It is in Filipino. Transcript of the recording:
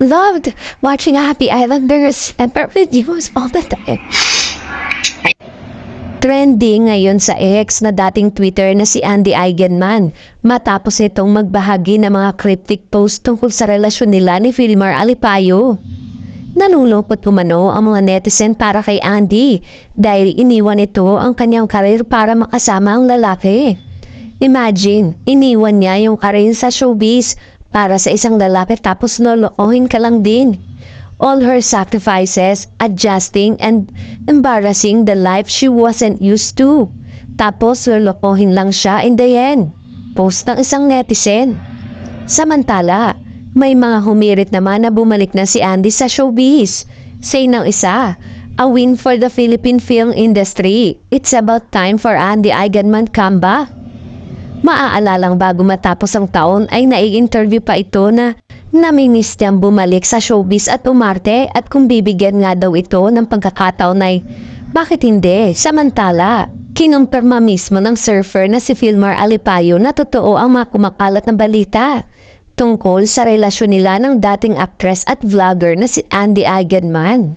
loved watching Happy Islanders and videos all the time. Trending ngayon sa ex na dating Twitter na si Andy Eigenman matapos itong magbahagi ng mga cryptic post tungkol sa relasyon nila ni Filmar Alipayo. Nalulungkot umano ang mga netizen para kay Andy dahil iniwan ito ang kanyang karir para makasama ang lalaki. Imagine, iniwan niya yung karir sa showbiz para sa isang lalaki tapos lolokohin ka lang din. All her sacrifices, adjusting and embarrassing the life she wasn't used to. Tapos lolokohin lang siya in the end. Post ng isang netizen. Samantala, may mga humirit naman na bumalik na si Andy sa showbiz. Say ng isa, a win for the Philippine film industry. It's about time for Andy Eigenman comeback. Maaalalang bago matapos ang taon ay nai-interview pa ito na namimiss niyang bumalik sa showbiz at umarte at kung bibigyan nga daw ito ng pagkakataon ay bakit hindi? Samantala, kinumpirma mismo ng surfer na si Filmar Alipayo na totoo ang mga kumakalat na balita tungkol sa relasyon nila ng dating actress at vlogger na si Andy Eigenman.